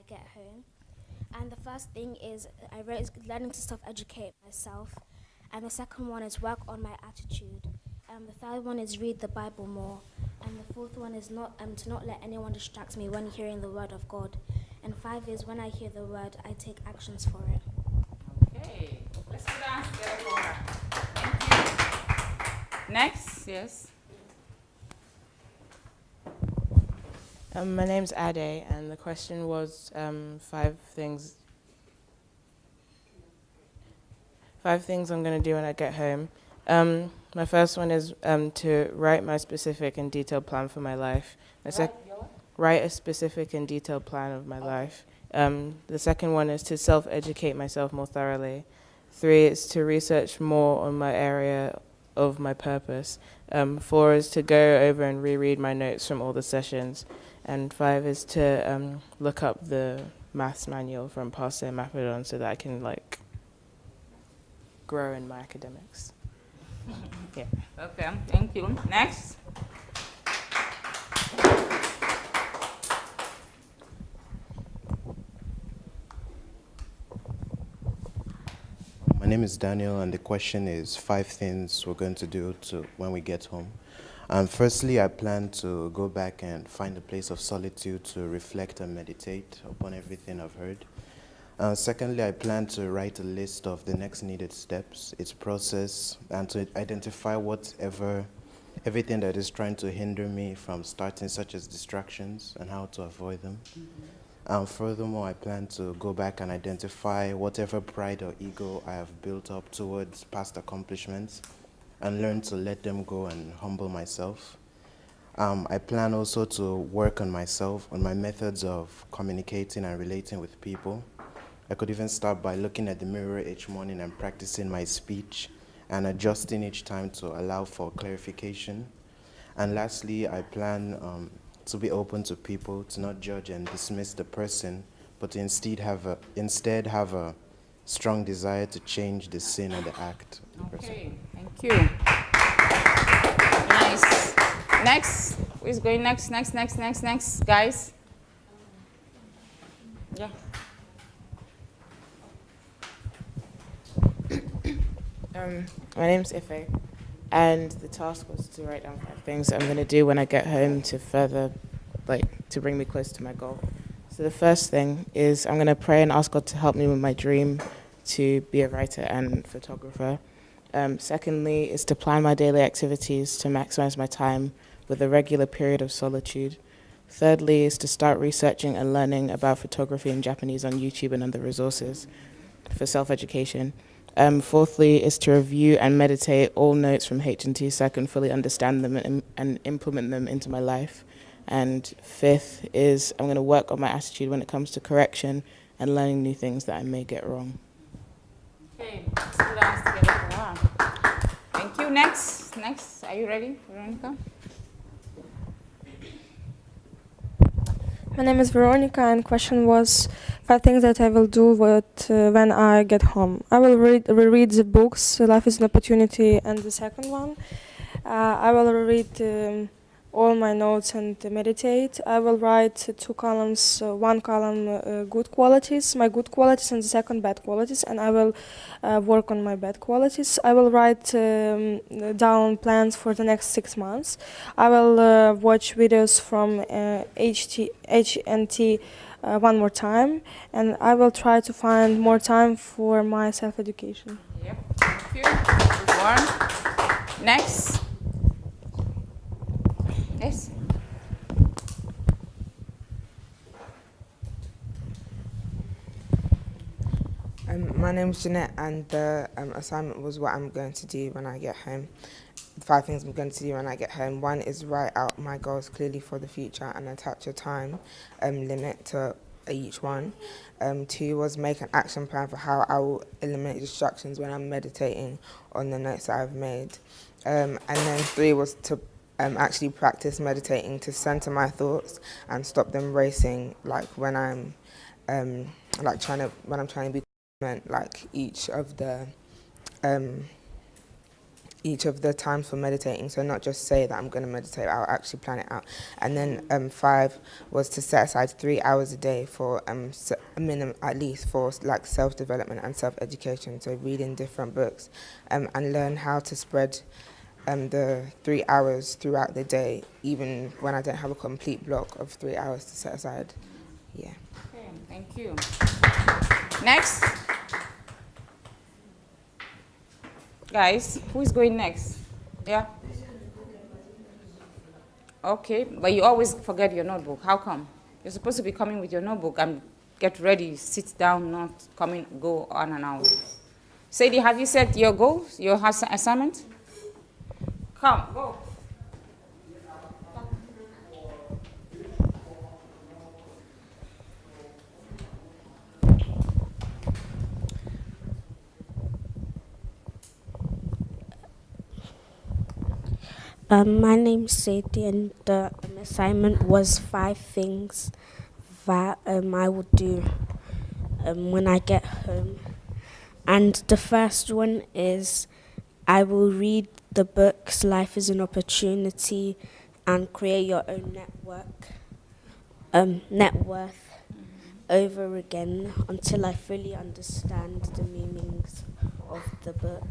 get home. And the first thing is I wrote is learning to self-educate myself. And the second one is work on my attitude. The third one is read the Bible more. And the fourth one is not to not let anyone distract me when hearing the word of God. And 5 is when I hear the word, I take actions for it. Okay, let's go down together for her. Thank you. Next, yes. My name's Ade, and the question was 5 things I'm going to do when I get home. My first one is to write my specific and detailed plan for my life. Write a specific and detailed plan of my life. The second one is to self-educate myself more thoroughly. 3 is to research more on my area of my purpose. 4 is to go over and reread my notes from all the sessions. And 5 is to look up the maths manual from Pastor Maphodon so that I can grow in my academics. Yeah. Okay, thank you. Next. My name is Daniel, and the question is 5 things we're going to do when we get home. Firstly, I plan to go back and find a place of solitude to reflect and meditate upon everything I've heard. Secondly, I plan to write a list of the next needed steps, its process, and to identify everything that is trying to hinder me from starting, such as distractions, and how to avoid them. Furthermore, I plan to go back and identify whatever pride or ego I have built up towards past accomplishments and learn to let them go and humble myself. I plan also to work on myself, on my methods of communicating and relating with people. I could even start by looking at the mirror each morning and practicing my speech and adjusting each time to allow for clarification. And lastly, I plan to be open to people, to not judge and dismiss the person, but to instead have a strong desire to change the sin and the act of the person. Okay, thank you. Nice. Next. Who is going next? Next, guys? Yeah. My name's Ife, and the task was to write down 5 things I'm going to do when I get home to further, to bring me close to my goal. So the first thing is I'm going to pray and ask God to help me with my dream to be a writer and photographer. Secondly is to plan my daily activities to maximize my time with a regular period of solitude. Thirdly is to start researching and learning about photography in Japanese on YouTube and other resources for self-education. Fourthly is to review and meditate all notes from HMT so I can fully understand them and implement them into my life. And 5th is I'm going to work on my attitude when it comes to correction and learning new things that I may get wrong. Okay, let's do that together. Wow. Thank you. Next, are you ready, Veronica? My name is Veronica, and question was 5 things that I will do when I get home. I will reread the books, Life is an Opportunity, and the second one. I will read all my notes and meditate. I will write 2 columns, 1 column good qualities, my good qualities, and the second bad qualities, and I will work on my bad qualities. I will write down plans for the next 6 months. I will watch videos from HNT one more time, and I will try to find more time for my self-education. Yep, thank you. Good one. Next. Yes. My name is Jeanette, and the assignment was what I'm going to do when I get home. 5 things I'm going to do when I get home. 1 is write out my goals clearly for the future and attach a time limit to each one. 2 was make an action plan for how I will eliminate distractions when I'm meditating on the notes that I've made. And then 3 was to actually practice meditating to center my thoughts and stop them racing, like when I'm trying to be like each of the each of the times for meditating. So not just say that I'm going to meditate, I'll actually plan it out. And then 5 was to set aside 3 hours a day for a minimum, at least, for like self-development and self-education. So reading different books and learn how to spread the 3 hours throughout the day, even when I don't have a complete block of 3 hours to set aside. Yeah. Okay, thank you. Next. Guys, who is going next? Yeah? Okay, but you always forget your notebook. How come? You're supposed to be coming with your notebook and get ready, sit down, not coming, go on and out. Sadie, have you set your goals, your assignment? Come, go. My name's Sadie, and the assignment was 5 things that I will do when I get home. And the first one is I will read the books Life is an Opportunity and create your own net worth over again until I fully understand the meanings of the book.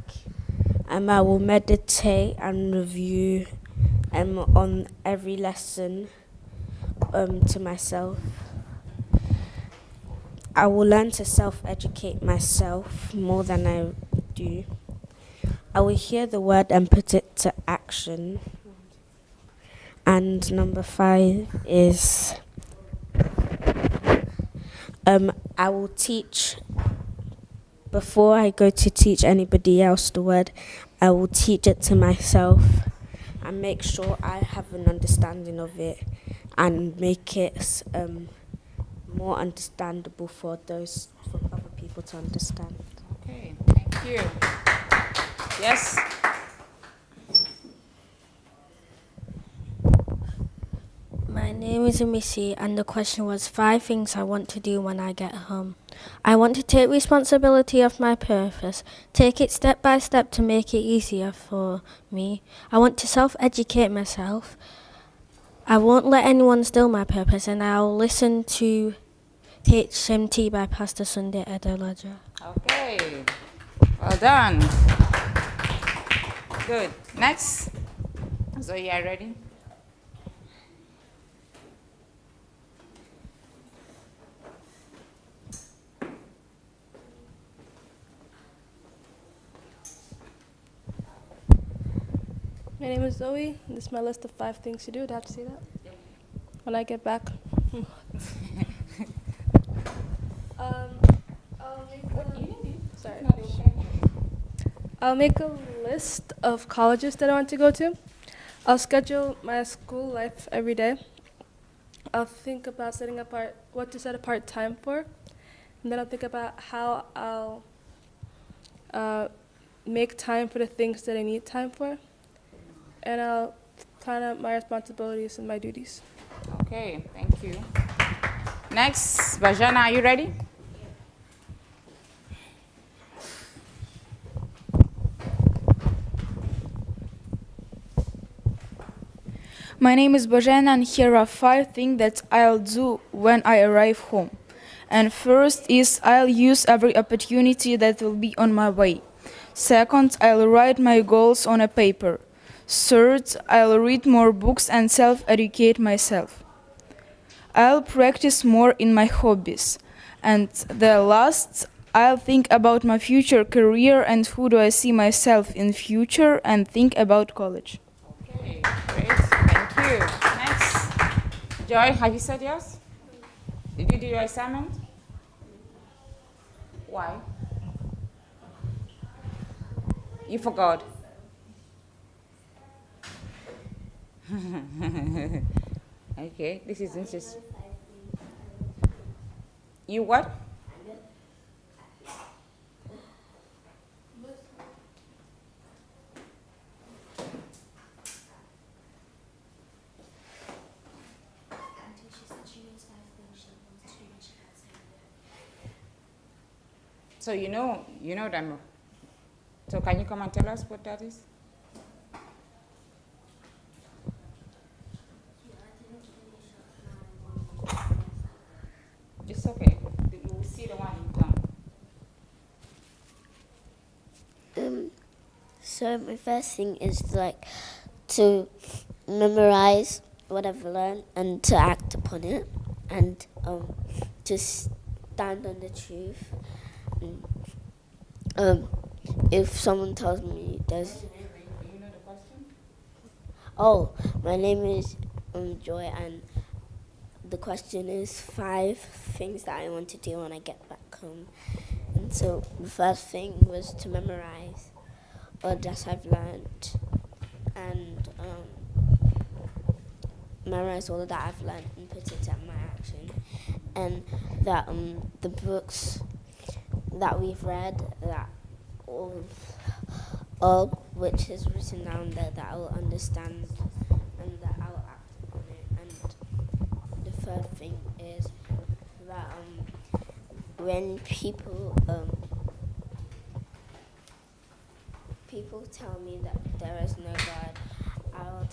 I will meditate and review on every lesson to myself. I will learn to self-educate myself more than I do. I will hear the word and put it to action. And number 5 is I will teach. Before I go to teach anybody else the word, I will teach it to myself and make sure I have an understanding of it and make it more understandable for other people to understand. Okay, thank you. Yes? My name is Missy, and the question was 5 things I want to do when I get home. I want to take responsibility of my purpose, take it step by step to make it easier for me. I want to self-educate myself. I won't let anyone steal my purpose, and I'll listen to HMT by Pastor Sunday Edelaja. Okay, well done. Good. Next. Zoe, are you ready? My name is Zoe. This is my list of 5 things to do. Do I have to say that? Yep. When I get back. I'll make a list of colleges that I want to go to. I'll schedule my school life every day. I'll think about setting apart what to set apart time for, and then I'll think about how I'll make time for the things that I need time for, and I'll plan out my responsibilities and my duties. Okay, thank you. Next, Bajana, are you ready? My name is Bojana, and here are 5 things that I'll do when I arrive home. And first is I'll use every opportunity that will be on my way. Second, I'll write my goals on a paper. Third, I'll read more books and self-educate myself. I'll practice more in my hobbies. And the last, I'll think about my future career and who do I see myself in future and think about college. Okay, great. Thank you. Next. Joy, have you said yes? Did you do your assignment? Why? You forgot. Okay, this is interesting. You what? So you know them. So can you come and tell us what that is? So my first thing is like to memorize what I've learned and to act upon it, and to stand on the truth. If someone tells me there's my name is Joy, and the question is 5 things that I want to do when I get back home. And so the first thing was to memorize all that I've learned, and memorize all that I've learned and put it in my action. And that the books that we've read, that all which is written down there, that I will understand and that I will act upon it. And the third thing is that when people tell me that there is no God, I will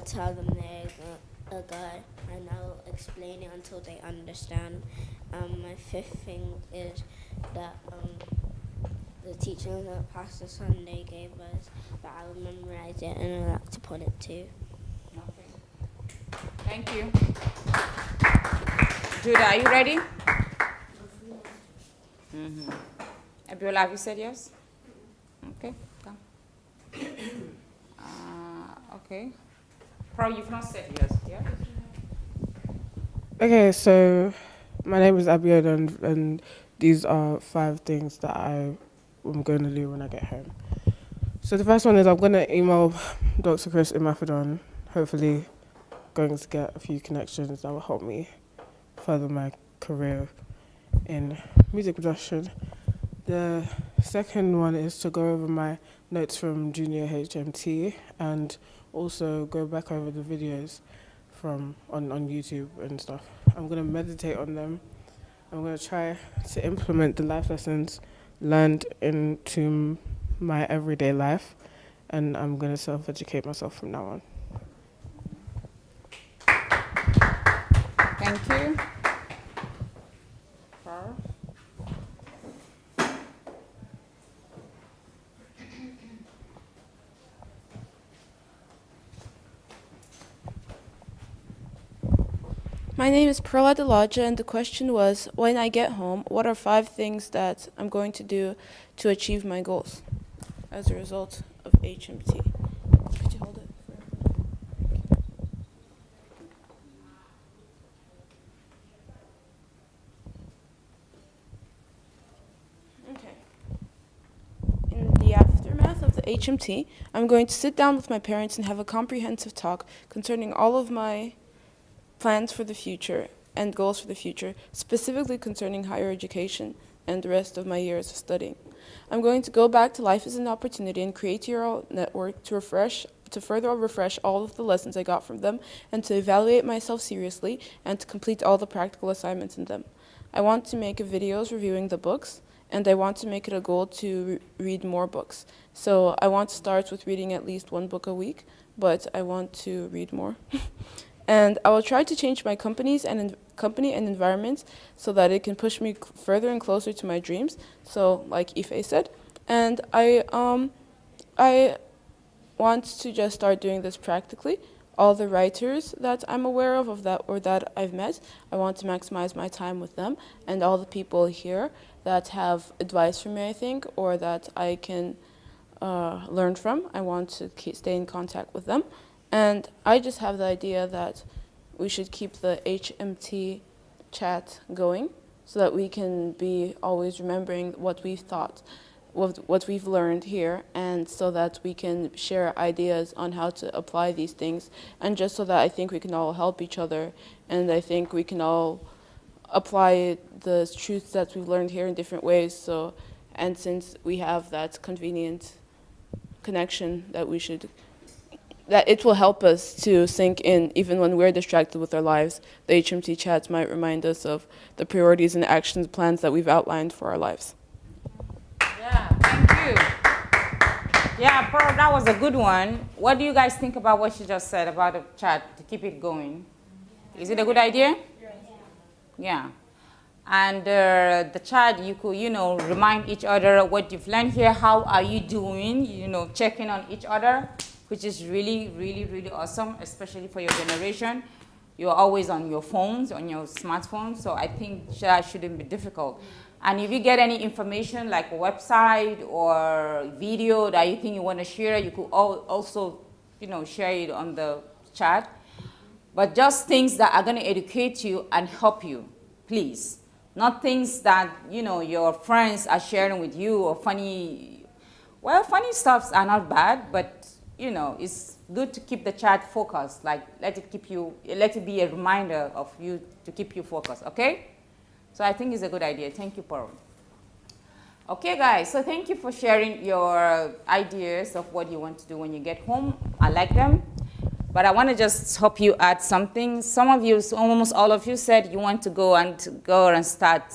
tell them there is a God, and I will explain it until they understand. My 5th thing is that the teaching that Pastor Sunday gave us, that I will memorize it and I'll act upon it too. Okay. Thank you. Judah, are you ready? Abiola, have you said yes? Okay, come. Okay. Probably you've not said yes, yeah? Okay, so my name is Abiola, and these are 5 things that I am going to do when I get home. So the first one is I'm going to email Dr. Chris Imafidon, hopefully going to get a few connections that will help me further my career in music production. The second one is to go over my notes from junior HMT and also go back over the videos from on YouTube and stuff. I'm going to meditate on them. I'm going to try to implement the life lessons learned into my everyday life, and I'm going to self-educate myself from now on. Thank you. My name is Perla Delaja, and the question was, when I get home, what are 5 things that I'm going to do to achieve my goals as a result of HMT? Could you hold it for Okay. In the aftermath of the HMT, I'm going to sit down with my parents and have a comprehensive talk concerning all of my plans for the future and goals for the future, specifically concerning higher education and the rest of my years of studying. I'm going to go back to Life as an Opportunity and create your network to further refresh all of the lessons I got from them, and to evaluate myself seriously and to complete all the practical assignments in them. I want to make videos reviewing the books, and I want to make it a goal to read more books. So I want to start with reading at least 1 book a week, but I want to read more. And I will try to change my company and environments so that it can push me further and closer to my dreams. So, like Ife said, and I want to just start doing this practically. All the writers that I'm aware of that or that I've met, I want to maximize my time with them, and all the people here that have advice for me, I think, or that I can learn from. I want to stay in contact with them. And I just have the idea that we should keep the HMT chat going so that we can be always remembering what we've thought, what we've learned here, and so that we can share ideas on how to apply these things, and just so that I think we can all help each other, and I think we can all apply the truths that we've learned here in different ways. So, and since we have that convenient connection, that it will help us to sink in even when we're distracted with our lives. The HMT chats might remind us of the priorities and actions plans that we've outlined for our lives. Yeah, thank you. Yeah, Pearl, that was a good one. What do you guys think about what she just said about the chat to keep it going? Is it a good idea? Yeah. And the chat, you could, remind each other what you've learned here. How are you doing? Checking on each other, which is really, really, really awesome, especially for your generation. You're always on your phones, on your smartphones, so I think that shouldn't be difficult. And if you get any information like a website or video that you think you want to share, you could also, share it on the chat. But just things that are going to educate you and help you, please. Not things that, your friends are sharing with you or funny. Well, funny stuffs are not bad, but, it's good to keep the chat focused. Like, let it be a reminder of you to keep you focused, okay? So I think it's a good idea. Thank you, Paul. Okay, guys, so thank you for sharing your ideas of what you want to do when you get home. I like them. But I want to just help you add something. Some of you, almost all of you said you want to go and start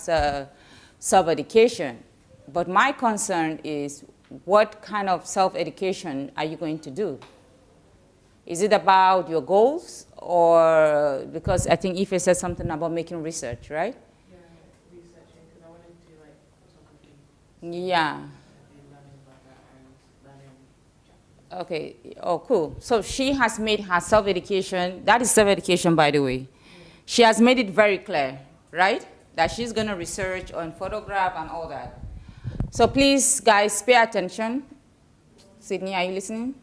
self-education. But my concern is, what kind of self-education are you going to do? Is it about your goals, or because I think Ife said something about making research, right? Yeah, researching, because I wanted to do like photography. Yeah. Learning about that and learning. Okay. Oh, cool. So she has made her self-education. That is self-education, by the way. She has made it very clear, right? That she's going to research on photograph and all that. So please, guys, pay attention. Sydney, are you listening?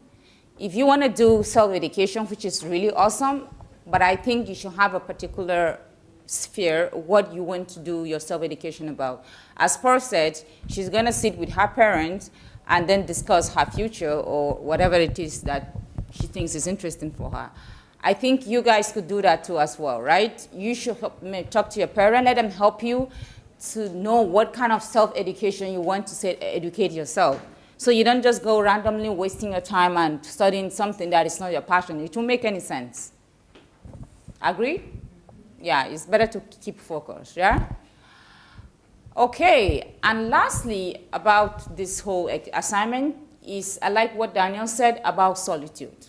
If you want to do self-education, which is really awesome, but I think you should have a particular sphere what you want to do your self-education about. As Pearl said, she's going to sit with her parents and then discuss her future or whatever it is that she thinks is interesting for her. I think you guys could do that too as well, right? You should talk to your parent, let them help you to know what kind of self-education you want to educate yourself. So you don't just go randomly wasting your time and studying something that is not your passion. It won't make any sense. Agree? Yeah, it's better to keep focused, yeah? Okay, and lastly, about this whole assignment is, I like what Daniel said about solitude.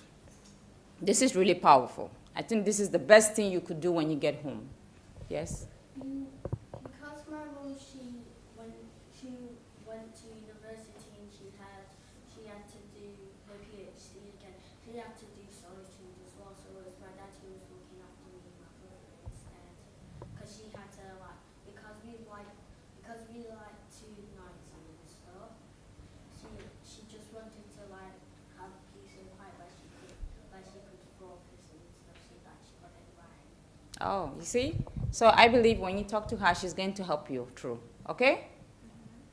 This is really powerful. I think this is the best thing you could do when you get home. Yes? Because my mum, when she went to university and she had to do her PhD again, she had to do solitude as well, so it was my dad who was looking after me and my brother instead. Because she had to, because we like to nights and stuff, she just wanted to have peace and quiet where she could focus and stuff so that she got it right. Oh, you see? So I believe when you talk to her, she's going to help you through. Okay?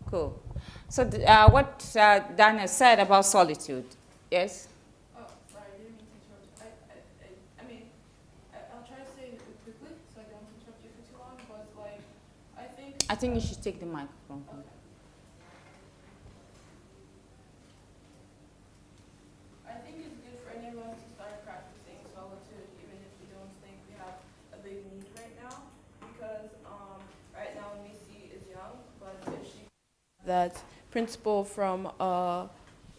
Cool. So what Daniel said about solitude. Yes? Oh, sorry, I didn't mean to interrupt. I'll try to say it quickly so I don't interrupt you for too long, but I think you should take the microphone. Okay. I think it's good for any of us to start practicing solitude, even if we don't think we have a big need right now, because right now Missy is young, but if she that principle from a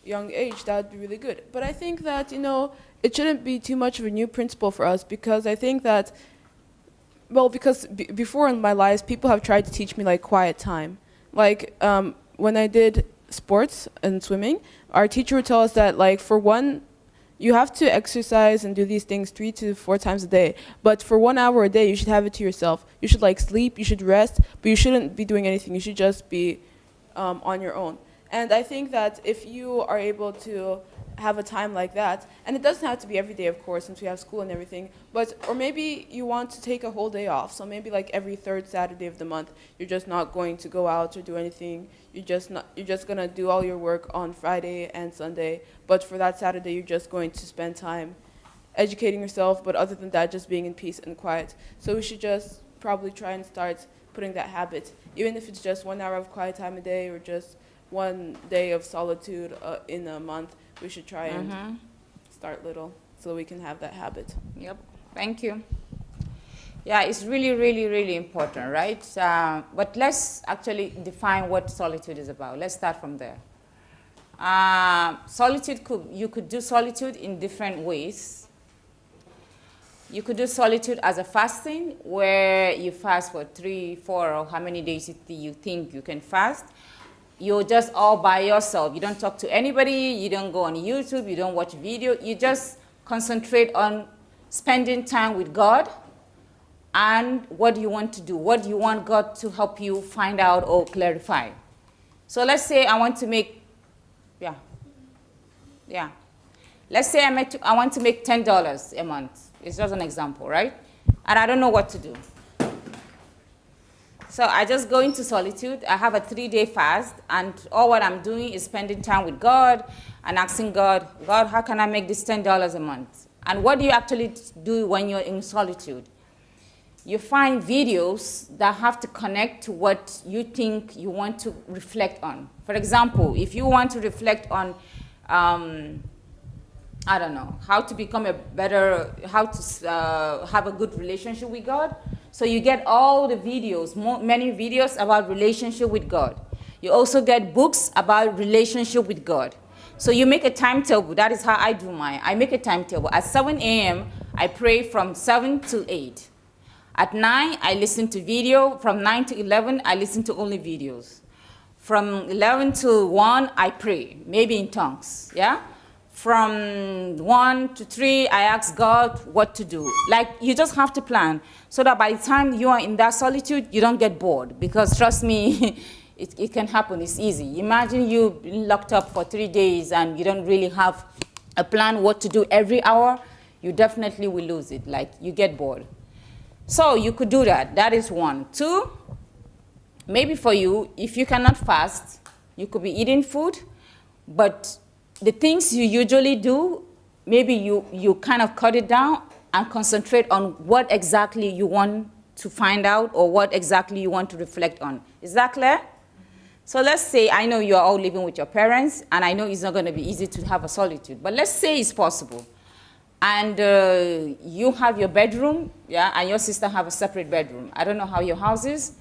young age, that would be really good. But I think that, it shouldn't be too much of a new principle for us, because I think that, because before in my life, people have tried to teach me quiet time. When I did sports and swimming, our teacher would tell us that for one, you have to exercise and do these things 3 to 4 times a day. But for 1 hour a day, you should have it to yourself. You should sleep, you should rest, but you shouldn't be doing anything. You should just be on your own. And I think that if you are able to have a time like that, and it doesn't have to be every day, of course, since we have school and everything, or maybe you want to take a whole day off. So maybe every 3rd Saturday of the month, you're just not going to go out or do anything. You're just gonna do all your work on Friday and Sunday. But for that Saturday, you're just going to spend time educating yourself. But other than that, just being in peace and quiet. So we should just probably try and start putting that habit, even if it's just 1 hour of quiet time a day or just 1 day of solitude in a month. We should try and start little so we can have that habit. Yep. Thank you. Yeah, it's really, really, really important, right? But let's actually define what solitude is about. Let's start from there. You could do solitude in different ways. You could do solitude as a fasting, where you fast for 3, 4, or how many days you think you can fast. You're just all by yourself. You don't talk to anybody. You don't go on YouTube. You don't watch video. You just concentrate on spending time with God and what you want to do, what you want God to help you find out or clarify. So let's say I want to make, Let's say I want to make $10 a month. It's just an example, right? And I don't know what to do. So I just go into solitude. I have a 3-day fast, and all what I'm doing is spending time with God and asking God, God, how can I make this $10 a month? And what do you actually do when you're in solitude? You find videos that have to connect to what you think you want to reflect on. For example, if you want to reflect on, I don't know, how to become how to have a good relationship with God. So you get all the videos, many videos about relationship with God. You also get books about relationship with God. So you make a timetable. That is how I do mine. I make a timetable. At 7 a.m., I pray from 7 to 8. At 9, I listen to video. From 9 to 11, I listen to only videos. From 11 to 1, I pray, maybe in tongues, yeah? From 1 to 3, I ask God what to do. Like, you just have to plan so that by the time you are in that solitude, you don't get bored. Because trust me, it can happen. It's easy. Imagine you locked up for 3 days and you don't really have a plan what to do every hour. You definitely will lose it. Like, you get bored. So you could do that. That is 1. 2, maybe for you, if you cannot fast, you could be eating food, but the things you usually do, maybe you kind of cut it down and concentrate on what exactly you want to find out or what exactly you want to reflect on. Is that clear? So let's say, I know you're all living with your parents, and I know it's not going to be easy to have a solitude, but let's say it's possible. And you have your bedroom, yeah, and your sister have a separate bedroom. I don't know how your house is.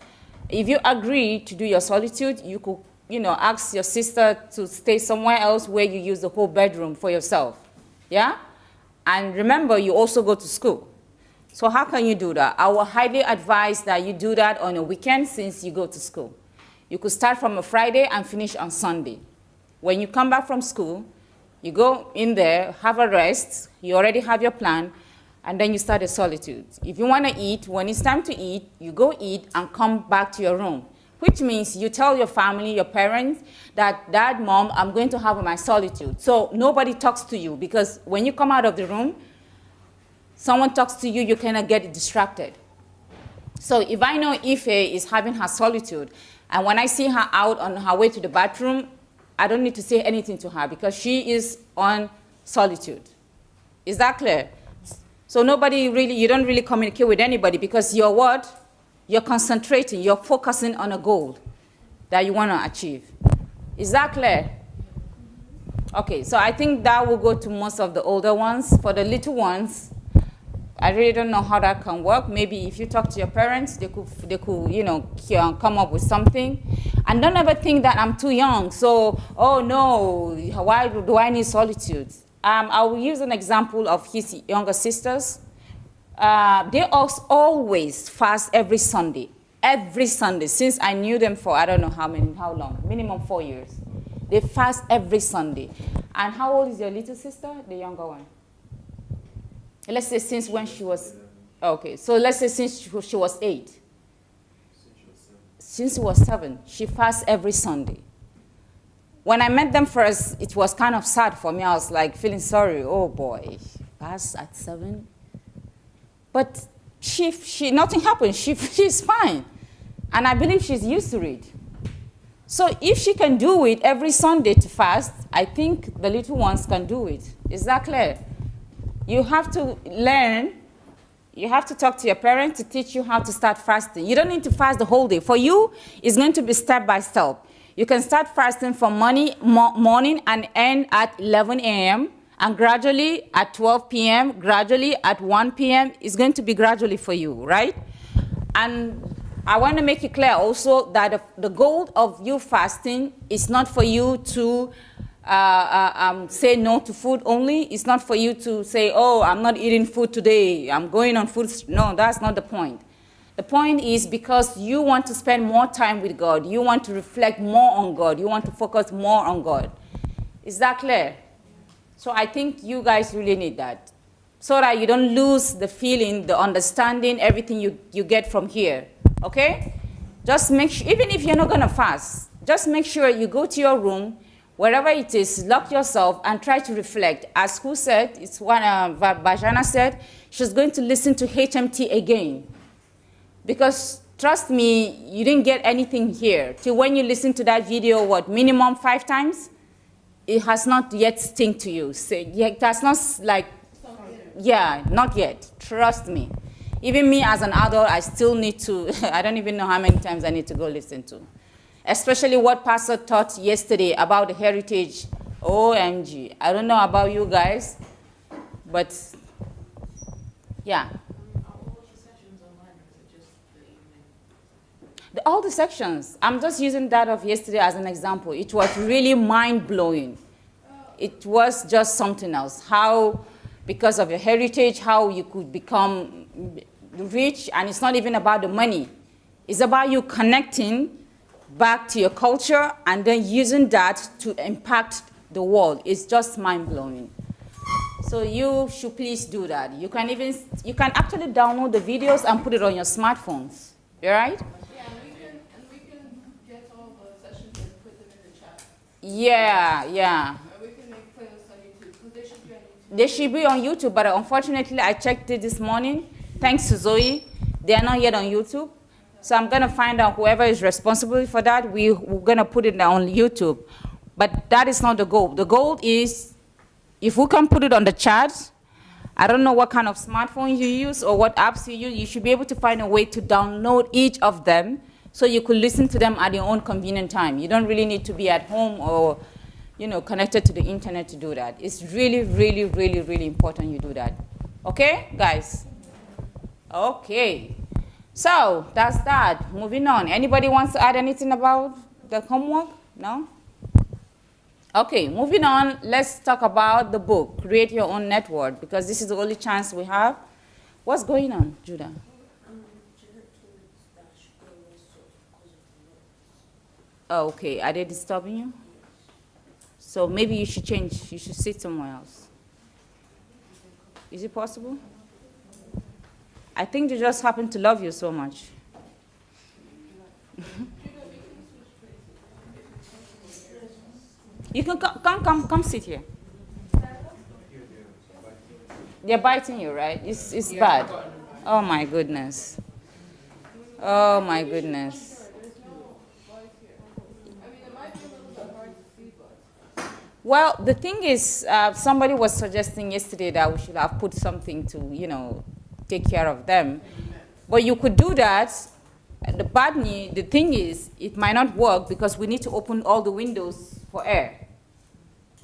If you agree to do your solitude, you could, ask your sister to stay somewhere else where you use the whole bedroom for yourself, yeah? And remember, you also go to school. So how can you do that? I will highly advise that you do that on a weekend since you go to school. You could start from a Friday and finish on Sunday. When you come back from school, you go in there, have a rest, you already have your plan, and then you start a solitude. If you want to eat, when it's time to eat, you go eat and come back to your room, which means you tell your family, your parents, that, Dad, Mom, I'm going to have my solitude. So nobody talks to you, because when you come out of the room, someone talks to you, you cannot get distracted. So if I know Ife is having her solitude, and when I see her out on her way to the bathroom, I don't need to say anything to her because she is on solitude. Is that clear? So you don't really communicate with anybody because you're what? You're concentrating, you're focusing on a goal that you want to achieve. Is that clear? Okay, so I think that will go to most of the older ones. For the little ones, I really don't know how that can work. Maybe if you talk to your parents, they could come up with something. And don't ever think that I'm too young. So, oh no, why do I need solitude? I will use an example of his younger sisters. They always fast every Sunday. Every Sunday, since I knew them for I don't know how long, minimum 4 years. They fast every Sunday. And how old is your little sister, the younger one? Let's say since when she was, okay, so let's say since she was 8. Since she was 7, she fasts every Sunday. When I met them first, it was kind of sad for me. I was like feeling sorry. Oh boy, she fasts at 7. But nothing happened. She's fine. And I believe she's used to it. So if she can do it every Sunday to fast, I think the little ones can do it. Is that clear? You have to learn. You have to talk to your parents to teach you how to start fasting. You don't need to fast the whole day. For you, it's going to be step by step. You can start fasting from morning and end at 11 a.m. and gradually at 12 p.m., gradually at 1 p.m. It's going to be gradually for you, right? And I want to make it clear also that the goal of you fasting is not for you to say no to food only. It's not for you to say, oh, I'm not eating food today, I'm going on food. No, that's not the point. The point is because you want to spend more time with God. You want to reflect more on God. You want to focus more on God. Is that clear? So I think you guys really need that, so that you don't lose the feeling, the understanding, everything you get from here, okay? Just make sure, even if you're not gonna fast, just make sure you go to your room, wherever it is, lock yourself and try to reflect. As who said, it's what Bajana said, she's going to listen to HMT again. Because trust me, you didn't get anything here. Till when you listen to that video, what, minimum 5 times? It has not yet sting to you. So, yeah, that's not like, yeah, not yet. Trust me. Even me as an adult, I still need to, I don't even know how many times I need to go listen to. Especially what Pastor taught yesterday about the heritage. OMG. I don't know about you guys, but yeah. All the sections. I'm just using that of yesterday as an example. It was really mind-blowing. It was just something else. How, because of your heritage, how you could become rich, and it's not even about the money. It's about you connecting back to your culture and then using that to impact the world. It's just mind-blowing. So you should please do that. You can actually download the videos and put it on your smartphones. You all right? Yeah, yeah. They should be on YouTube, but unfortunately, I checked it this morning. Thanks to Zoe, they are not yet on YouTube. So I'm going to find out whoever is responsible for that. We're going to put it on YouTube. But that is not the goal. The goal is, if we can put it on the chat, I don't know what kind of smartphone you use or what apps you use, you should be able to find a way to download each of them so you could listen to them at your own convenient time. You don't really need to be at home or, you know, connected to the internet to do that. It's really, really, really, really important you do that. Okay, guys? Okay. So that's that. Moving on. Anybody wants to add anything about the homework? No? Okay, moving on. Let's talk about the book, Create Your Own Network, because this is the only chance we have. What's going on, Judah? Oh, okay. Are they disturbing you? So maybe you should change. You should sit somewhere else. Is it possible? I think they just happen to love you so much. You can come sit here. They're biting you, right? It's bad. Oh my goodness. Oh my goodness. Well, the thing is, somebody was suggesting yesterday that we should have put something to, you know, take care of them. But you could do that. The thing is, it might not work because we need to open all the windows for air.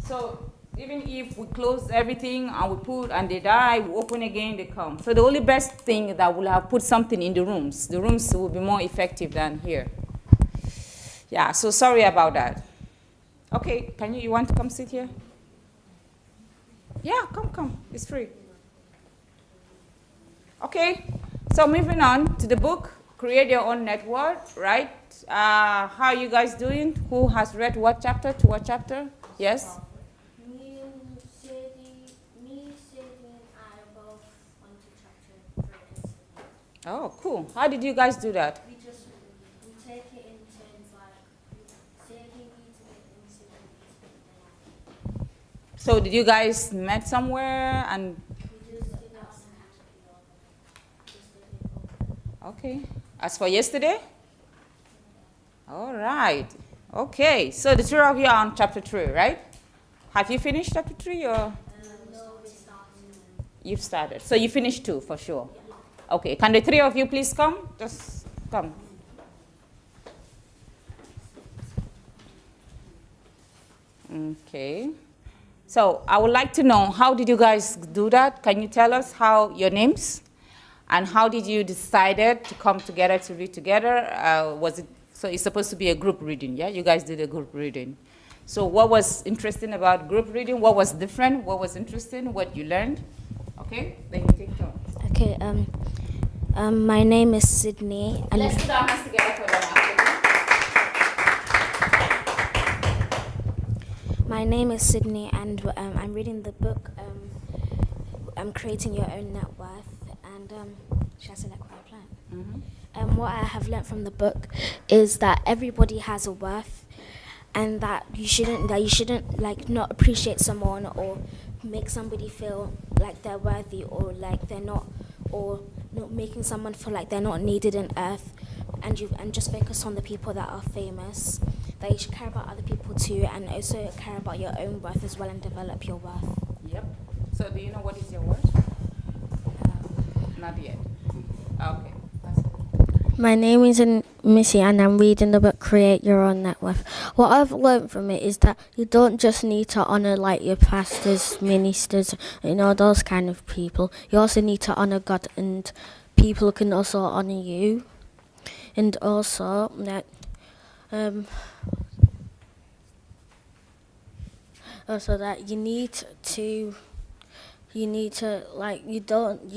So even if we close everything and they die, we open again, they come. So the only best thing is that we'll have put something in the rooms. The rooms will be more effective than here. Yeah, so sorry about that. Okay, you want to come sit here? Yeah, come, it's free. Okay, so moving on to the book, Create Your Own Network, right? How are you guys doing? Who has read what chapter to what chapter? Yes? Me, Sadie, and I both went to chapter 3. Oh, cool. How did you guys do that? We take it in turns, like Sadie reads it and Sadie reads it. So did you guys met somewhere and? We just did not Okay. As for yesterday? All right. Okay. So the two of you are on chapter 3, right? Have you finished chapter 3 or? No, we started. You've started. So you finished 2 for sure. Okay. Can the 3 of you please come? Just come. Okay. So I would like to know, how did you guys do that? Can you tell us how your names? And how did you decided to come together to read together? Was it, so it's supposed to be a group reading, yeah? You guys did a group reading. So what was interesting about group reading? What was different? What was interesting? What you learned? Okay, then you take turns. Okay, my name is Sydney. And Let's put our hands together for them. my name is Sydney, and I'm reading the book, Creating Your Own Net Worth. And should I select what I plan? What I have learnt from the book is that everybody has a worth, and that you shouldn't like not appreciate someone or make somebody feel like they're worthy or like they're not, or not making someone feel like they're not needed in earth, and just focus on the people that are famous. That you should care about other people too, and also care about your own worth as well and develop your worth. Yep. So do you know what is your worth? Not yet. Okay. My name is Missy and I'm reading the book Create Your Own Net Worth. What I've learned from it is that you don't just need to honour like your pastors, ministers, those kind of people. You also need to honour God, and people can also honour you. And also that you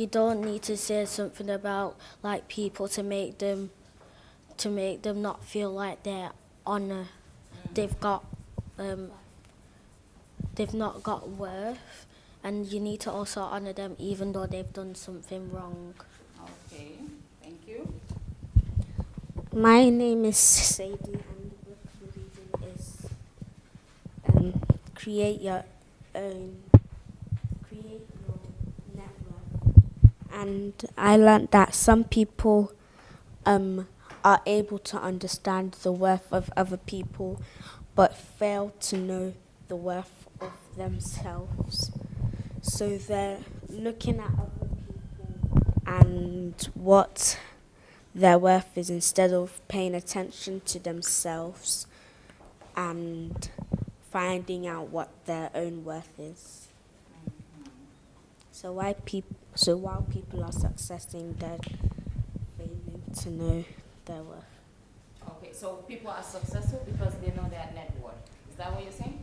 don't need to say something about like people to make them not feel like they're honor they've not got worth, and you need to also honor them even though they've done something wrong. Okay, thank you. My name is Sadie, and the book we're reading is Create Your Network. And I learned that some people are able to understand the worth of other people, but fail to know the worth of themselves. So they're looking at other people and what their worth is instead of paying attention to themselves and finding out what their own worth is. So while people are succeeding, they're failing to know their worth. Okay, so people are successful because they know their net worth. Is that what you're saying?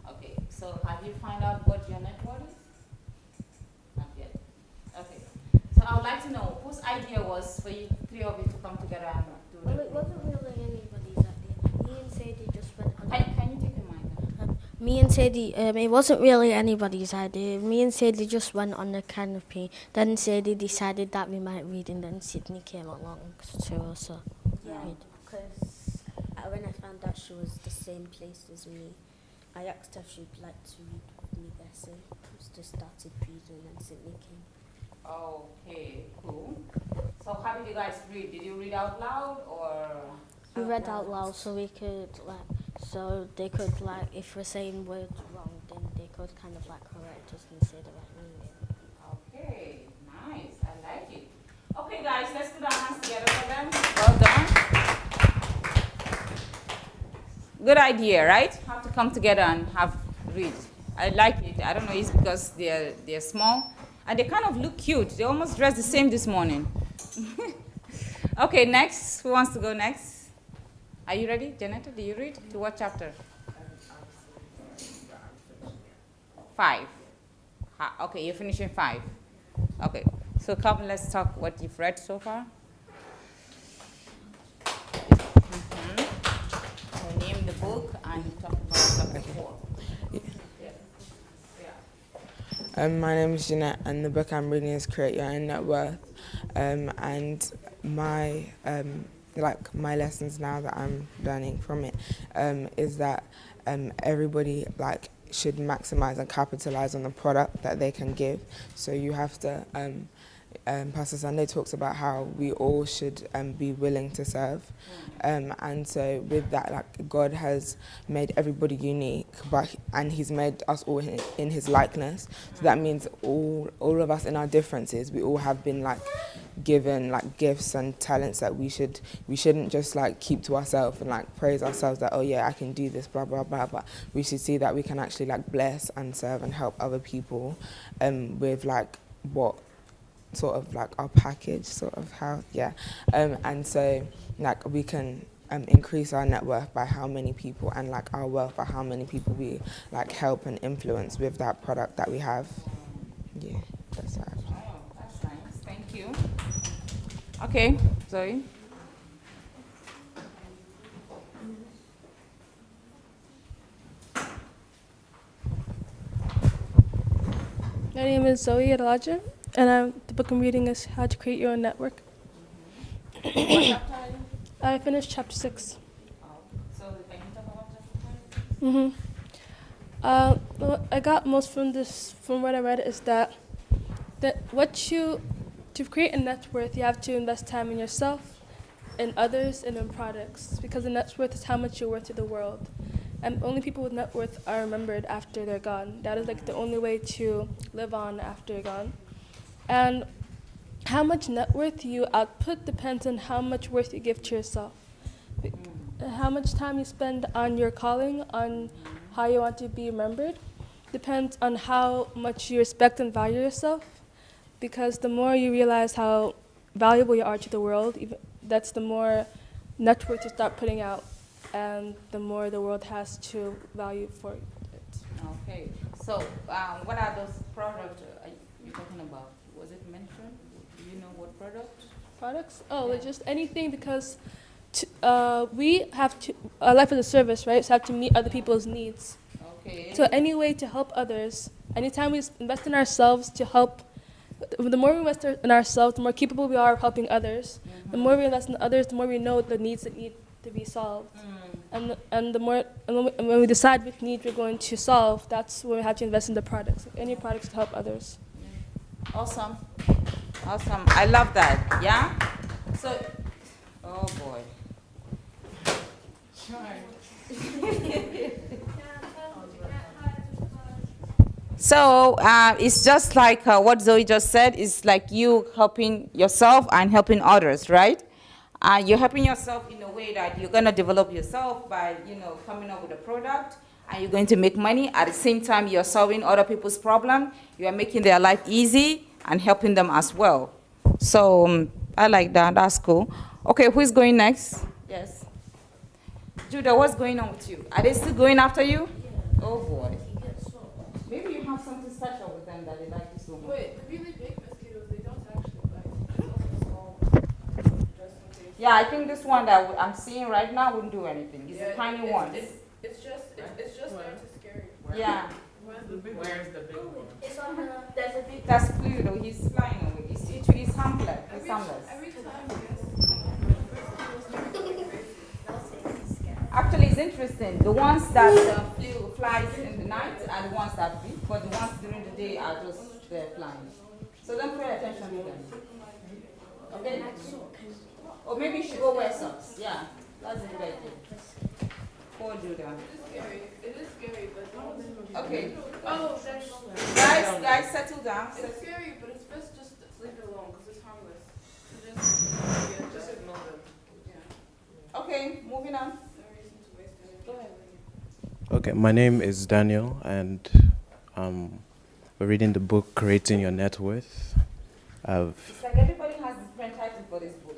Okay, so have you found out what your net worth is? Not yet. Okay. So I would like to know whose idea was for you, three of you, to come together and do Well, that? it wasn't really anybody's idea. Me and Sadie just went on. Can you take a mic? Me and Sadie, it wasn't really anybody's idea. Me and Sadie just went on the canopy. Then Sadie decided that we might read, and then Sydney came along to also read. Because when I found out she was the same place as me, I asked her if she'd like to read with me there. So we just started reading and Sydney came. Okay, cool. So how did you guys read? Did you read out loud or? We read out loud so we could so they could if we're saying words wrong, then they could kind of correct us and say the right meaning. Okay, nice. I like it. Okay, guys, let's put our hands together for them. Well done. Good idea, right? Have to come together and have read. I like it. I don't know, it's because they're small and they kind of look cute. They almost dressed the same this morning. Okay, next. Who wants to go next? Are you ready, Janetta? Do you read? To what chapter? 5. Okay, you're finishing 5. Okay, so come, let's talk what you've read so far. Name the book and talk about chapter 4. My name is Jeanette, and the book I'm reading is Create Your Own Net Worth. And my my lessons now that I'm learning from it is that everybody should maximize and capitalize on the product that they can give. So you have to. Pastor Sunday talks about how we all should be willing to serve, and so with that, God has made everybody unique, and He's made us all in His likeness. So that means all of us in our differences, we all have been given gifts and talents that we shouldn't just keep to ourselves and praise ourselves that, oh yeah, I can do this, blah blah blah. But we should see that we can actually bless and serve and help other people with what sort of our package, sort of how, yeah. And so we can increase our net worth by how many people, and like our wealth by how many people we like help and influence with that product that we have. Yeah, that's that. Oh, that's nice. Thank you. Okay, Zoe. My name is Zoe Adelaja, and the book I'm reading is How to Create Your Own Network. What chapter are you? I finished chapter 6. So can you talk about chapter 5? What I got most from what I read is that to create a net worth, you have to invest time in yourself, in others, and in products, because the net worth is how much you're worth to the world. And only people with net worth are remembered after they're gone. That is like the only way to live on after you're gone. And how much net worth you output depends on how much worth you give to yourself. How much time you spend on your calling, on how you want to be remembered, depends on how much you respect and value yourself. Because the more you realize how valuable you are to the world, that's the more net worth you start putting out, and the more the world has to value for it. Okay. So what are those products you're talking about? Was it mentioned? Do you know what product? Products? Oh, yeah. Just anything, because we have to, life is a service, right? So we have to meet other people's needs. Okay. So any way to help others, anytime we invest in ourselves to help, the more we invest in ourselves, the more capable we are of helping others. The more we invest in others, the more we know the needs that need to be solved. And when we decide which need we're going to solve, that's when we have to invest in the products, any products to help others. Awesome. Awesome. I love that. Yeah? So, oh boy. So it's just like what Zoe just said. It's like you helping yourself and helping others, right? You're helping yourself in a way that you're going to develop yourself by, coming up with a product, and you're going to make money. At the same time, you're solving other people's problem. You are making their life easy and helping them as well. So I like that. That's cool. Okay, who's going next? Yes. Judah, what's going on with you? Are they still going after you? Yeah. Oh, boy. Maybe you have something special with them that they like you so much. Wait, the really big mosquitoes, they don't actually bite. Yeah, I think this one that I'm seeing right now wouldn't do anything. It's a tiny one. It's just there to scare you. Yeah. Where's the big one? It's on the, there's a big That's Pluto. He's flying away. He's harmless. He's harmless. Every time Actually, it's interesting. The ones that flies in the night are the ones that beat, but the ones during the day are just flying. So don't pay attention to them. Okay? Or maybe you should go wear socks. Yeah, that's a good idea. Poor Judah. it is scary, but don't. Okay. Oh, Guys, settle down. It's scary, but it's best just leave it alone because it's harmless. Just ignore them. Yeah. Okay, moving on. Go ahead. Okay, my name is Daniel, and we're reading the book Creating Your Net Worth. It's like everybody has a different title for this book.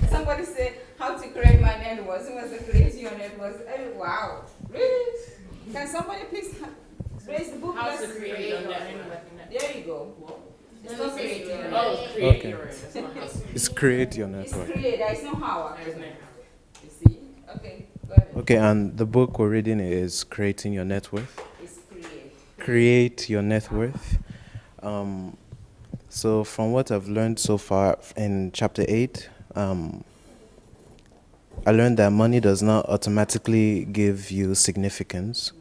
Somebody said, How to Create My Net Worth. Who was Creating Your Net Worth? Oh, wow. Really? Can somebody please raise the book? How to Create Your Net Worth. There you go. It's not creating your net Oh, worth. create Okay. your It's not how. It's Create Your Net It's Worth. create. There is no how. There's no. You see? Okay, go ahead. Okay, and the book we're reading is Creating Your Net Worth. It's create. Create Your Net Worth. So from what I've learned so far in chapter 8, I learned that money does not automatically give you significance.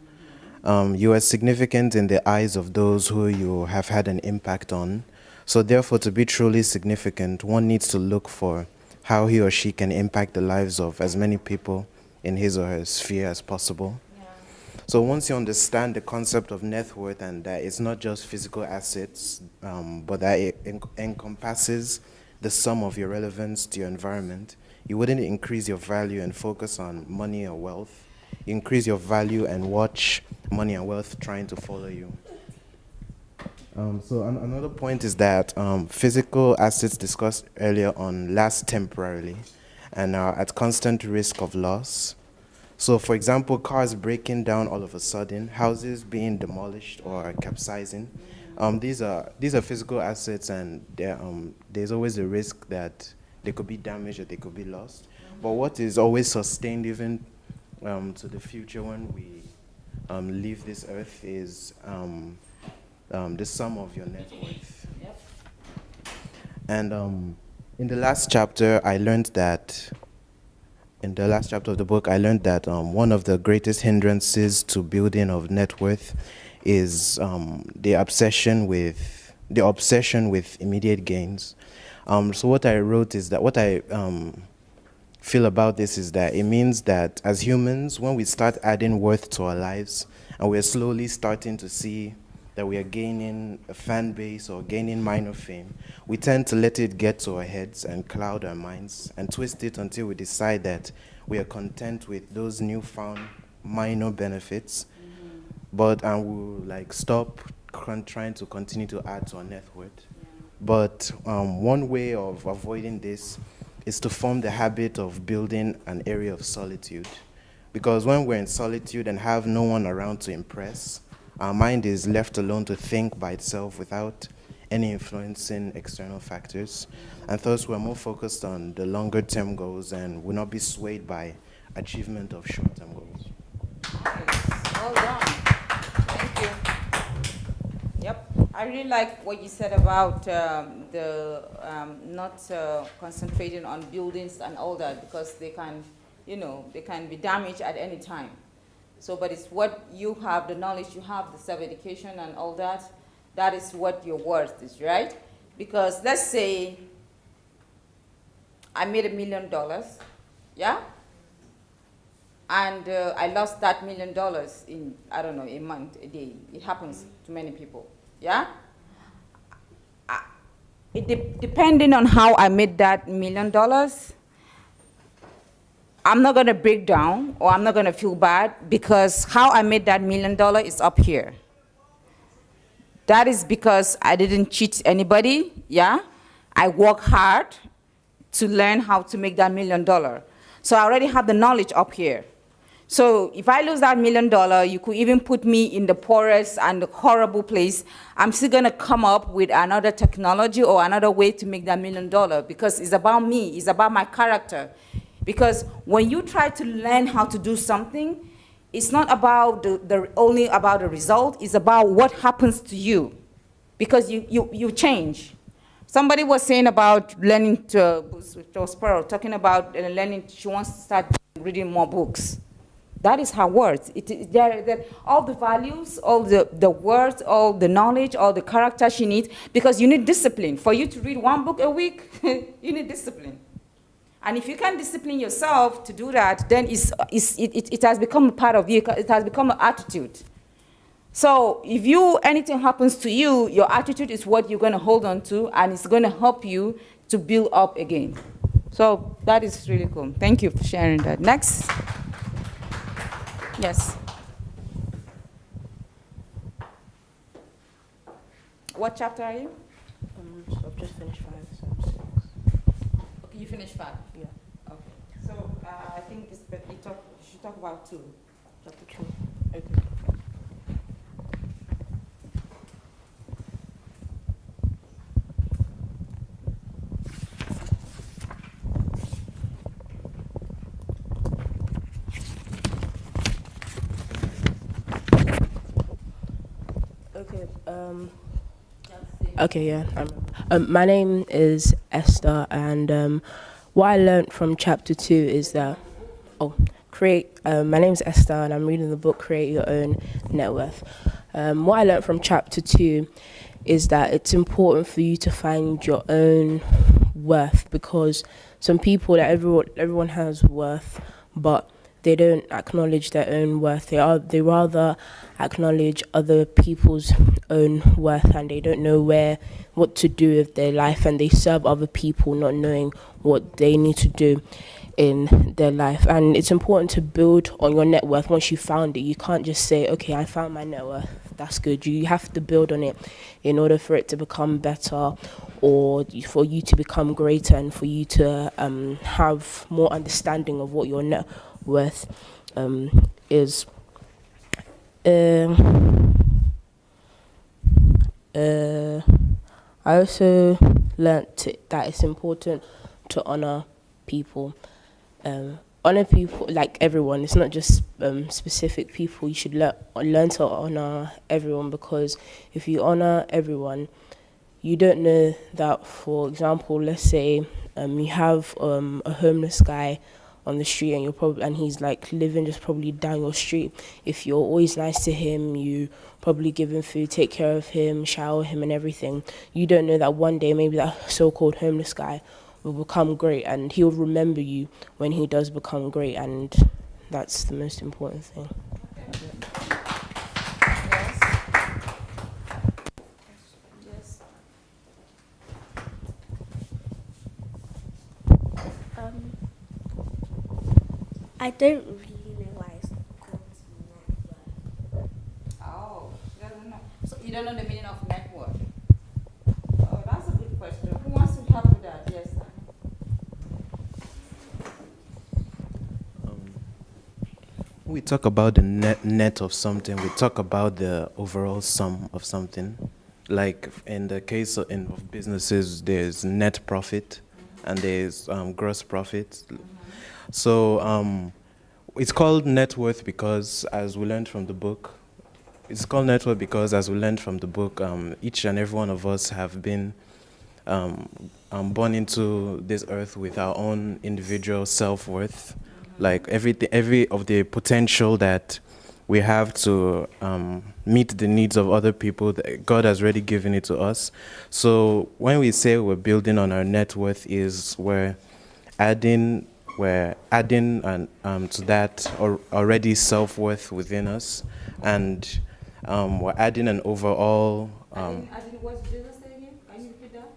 You are significant in the eyes of those who you have had an impact on. So therefore, to be truly significant, one needs to look for how he or she can impact the lives of as many people in his or her sphere as possible. So once you understand the concept of net worth, and that it's not just physical assets, but that it encompasses the sum of your relevance to your environment, you wouldn't increase your value and focus on money or wealth. You increase your value and watch money and wealth trying to follow you. So another point is that physical assets discussed earlier on last temporarily, and are at constant risk of loss. So, for example, cars breaking down all of a sudden, houses being demolished or capsizing. These are physical assets, and there's always a risk that they could be damaged or they could be lost. But what is always sustained even to the future when we leave this earth is the sum of your net worth. Yep. And in the last chapter, I learned that. In the last chapter of the book, I learned that one of the greatest hindrances to building of net worth is the obsession with immediate gains. So what I wrote is that what I feel about this is that it means that as humans, when we start adding worth to our lives, and we're slowly starting to see that we are gaining a fan base or gaining minor fame, we tend to let it get to our heads and cloud our minds and twist it until we decide that we are content with those newfound minor benefits, but we'll stop trying to continue to add to our net worth. But one way of avoiding this is to form the habit of building an area of solitude. Because when we're in solitude and have no one around to impress, our mind is left alone to think by itself without any influencing external factors. And thus we're more focused on the longer term goals and will not be swayed by achievement of short term goals. Nice. Well done. Thank you. Yep. I really like what you said about not concentrating on buildings and all that, because they can be damaged at any time. So, but it's what you have, the knowledge you have, the self-education and all that, that is what your worth is, right? Because let's say I made $1 million, yeah? And I lost that $1 million in, I don't know, a month, a day. It happens to many people, yeah? Depending on how I made that $1 million, I'm not going to break down or I'm not going to feel bad, because how I made that $1 million is up here. That is because I didn't cheat anybody, yeah? I work hard to learn how to make that $1 million. So I already have the knowledge up here. So if I lose that $1 million, you could even put me in the poorest and the horrible place. I'm still going to come up with another technology or another way to make that $1 million, because it's about me, it's about my character. Because when you try to learn how to do something, it's not about only about the result, it's about what happens to you. Because you change. Somebody was saying about learning to, talking about learning, she wants to start reading more books. That is her words. All the values, all the words, all the knowledge, all the character she needs, because you need discipline. For you to read one book a week, you need discipline. And if you can discipline yourself to do that, then it has become a part of you. It has become an attitude. So if anything happens to you, your attitude is what you're going to hold on to, and it's going to help you to build up again. So that is really cool. Thank you for sharing that. Next. Yes. What chapter are you? I've just finished 5, so 6. Okay, you finished 5? Yeah. Okay. So I think you should talk about 2. Chapter 2. Okay. Okay, yeah. My name is Esther, and what I learned from chapter 2 is that, my name is Esther, and I'm reading the book Create Your Own Net Worth. What I learned from chapter 2 is that it's important for you to find your own worth, because some people, that everyone has worth, but they don't acknowledge their own worth. They rather acknowledge other people's own worth, and they don't know what to do with their life, and they serve other people not knowing what they need to do. in their life. And it's important to build on your net worth once you found it. You can't just say, okay, I found my net worth, that's good. You have to build on it in order for it to become better, or for you to become greater, and for you to have more understanding of what your net worth is. I also learnt that it's important to honor people. Honor people, like everyone. It's not just specific people. You should learn to honor everyone, because if you honor everyone, you don't know that, for example, let's say you have a homeless guy on the street, and he's like living just probably down your street. If you're always nice to him, you probably give him food, take care of him, shower him and everything, you don't know that one day maybe that so-called homeless guy will become great, and he'll remember you when he does become great, and that's the most important thing. I don't really know why it's called net worth. Oh, she doesn't know. So you don't know the meaning of net worth? Oh, that's a good question. Who wants to help with that? Yes. When we talk about the net of something, we talk about the overall sum of something. Like in the case of businesses, there's net profit and there's gross profit. So it's called net worth because, as we learned from the book, each and every one of us have been born into this earth with our own individual self-worth. Like every of the potential that we have to meet the needs of other people, that God has already given it to us. So when we say we're building on our net worth, is we're adding to that already self-worth within us, and we're adding an overall. Adding what did you just say again? Can you repeat that?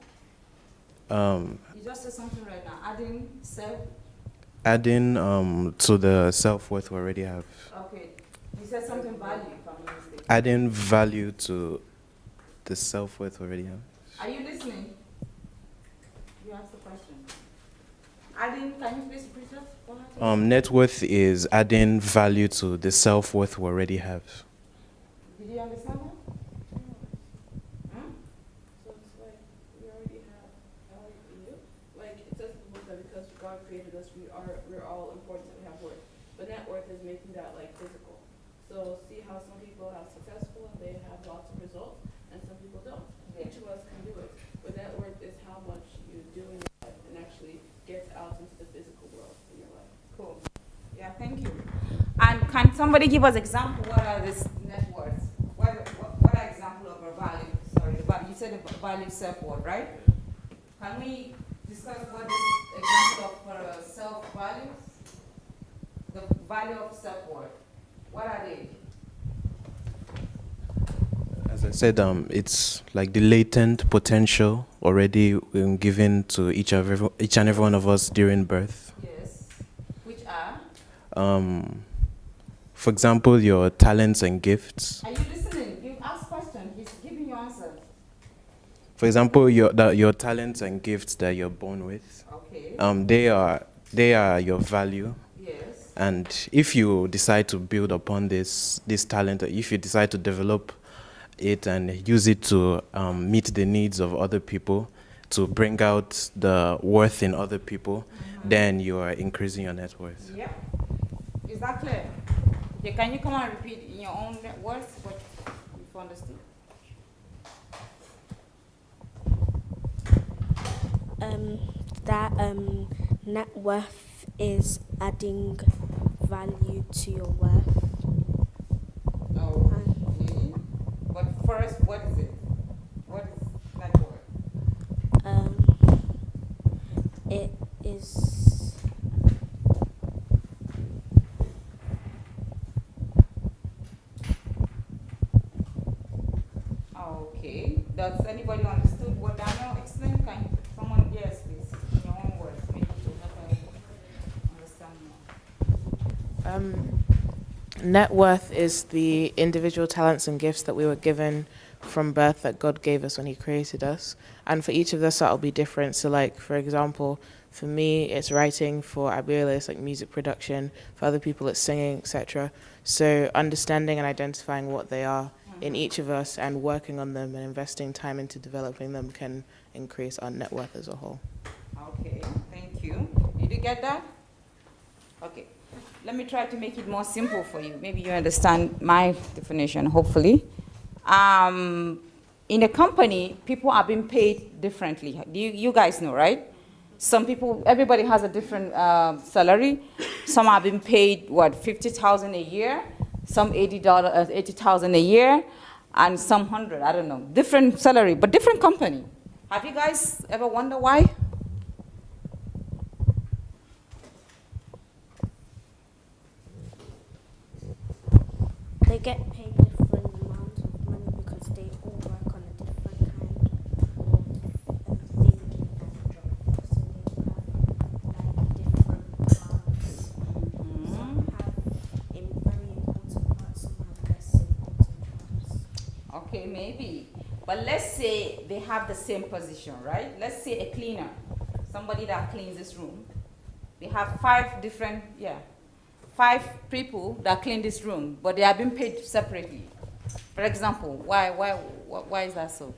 You just said something right now. Adding to the self-worth we already have. Okay. You said something value, if I'm not mistaken. Adding value to the self-worth we already have. Are you listening? You asked the question. Adding, can you please repeat that? Net worth is adding value to the self-worth we already have. Did you understand that? So it's like we already have value in you. Like it says in the book that because God created us, we're all important and we have worth. But net worth is making that like physical. So see how some people have successful and they have lots of results, and some people don't. Each of us can do it. But net worth is how much you do in your life and actually gets out into the physical world in your life. Cool. Yeah, thank you. And can somebody give us example? What are these net worths? What are example of a value? Sorry, you said the value self-worth, right? Can we discuss what is example of self-value? The value of self-worth. What are they? As I said, it's like the latent potential already given to each and every one of us during birth. Yes. Which are? For example, your talents and gifts. Are you listening? You ask questions. He's giving you answers. For example, your talents and gifts that you're born with. Okay. They are your value. Yes. And if you decide to build upon this talent, if you decide to develop it and use it to meet the needs of other people, to bring out the worth in other people, then you are increasing your net worth. Yeah. Is that clear? Yeah, can you come and repeat in your own words what you've understood? That net worth is adding value to your worth. Okay. But first, what is it? What is net worth? It is. Okay. Does anybody understood what Daniel explained? Can someone, yes, please, in your own words, maybe to help Net worth is the individual talents and gifts that we were given from birth that God gave us when He created us. And for each of us, that'll be different. So, like, for example, for me, it's writing. For Abiola, it's like music production. For other people, it's singing, etc. So, understanding and identifying what they are in each of us and working on them and investing time into developing them can increase our net worth as a whole. Okay, thank you. Did you get that? Okay. Let me try to make it more simple for you. Maybe you understand my definition, hopefully. In a company, people are being paid differently. You guys know, right? Some people, everybody has a different salary. Some are being paid, what, $50,000 a year, some $80,000 a year, and some 100, I don't know. Different salary, but different company. Have you guys ever wondered why? They get paid different amounts of money because they all work on a different kind of thinking and job. So they have like different parts. Some have very important parts, some have less important parts. Okay, maybe. But let's say they have the same position, right? Let's say a cleaner, somebody that cleans this room. They have five people that clean this room, but they are being paid separately. For example, why is that so?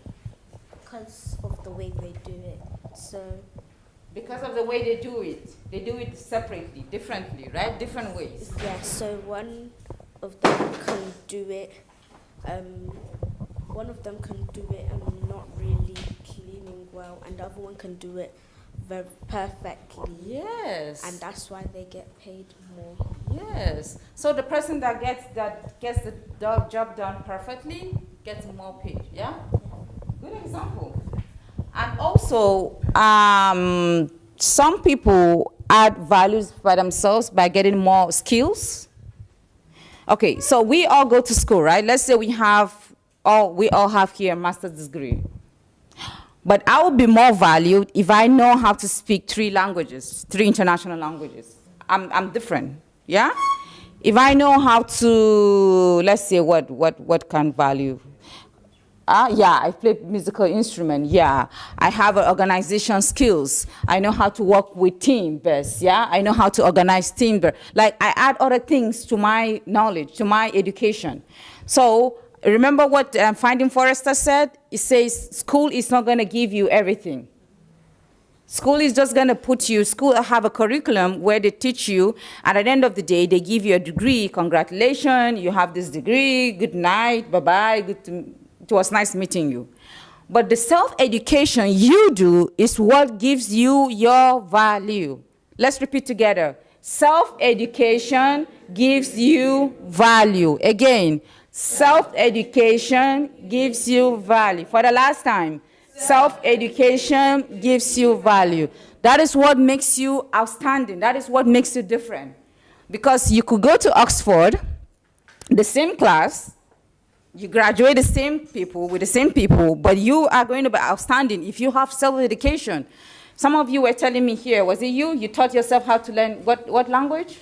Because of the way they do it. So because of the way they do it separately, differently, right? Different ways. yeah, so one of them can do it. One of them can do it and not really cleaning well, and the other one can do it very perfectly. Yes. And that's why they get paid more. Yes. So the person that gets the job done perfectly gets more paid. Yeah. Good example. And also, some people add values by themselves by getting more skills. Okay. So we all go to school, right? Let's say we all have here a master's degree. But I will be more valued if I know how to speak 3 languages, 3 international languages. I'm different, yeah? If I know how to, let's say, what can value? Yeah, I play musical instrument, yeah. I have organization skills. I know how to work with team best, yeah? I know how to organize team best. Like, I add other things to my knowledge, to my education. So, remember what Finding Forrester said? It says school is not going to give you everything. School is just going to school have a curriculum where they teach you, and at the end of the day, they give you a degree. Congratulations, you have this degree, good night, bye-bye, it was nice meeting you. But the self-education you do is what gives you your value. Let's repeat together. Self-education gives you value. Again. Self-education gives you value. For the last time, self-education gives you value. That is what makes you outstanding. That is what makes you different. Because you could go to Oxford, the same class, you graduate the same people with the same people, but you are going to be outstanding if you have self-education. Some of you were telling me here, was it you? You taught yourself how to learn what language?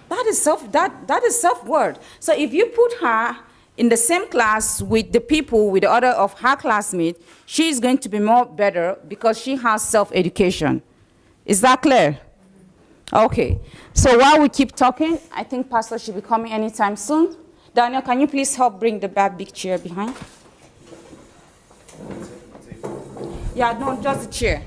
That is self-worth. So if you put her in the same class with the people, with the other of her classmates, she is going to be more better because she has self-education. Is that clear? Okay. So while we keep talking, I think Pastor should be coming anytime soon. Daniel, can you please help bring the big chair behind? Yeah, no, just the chair.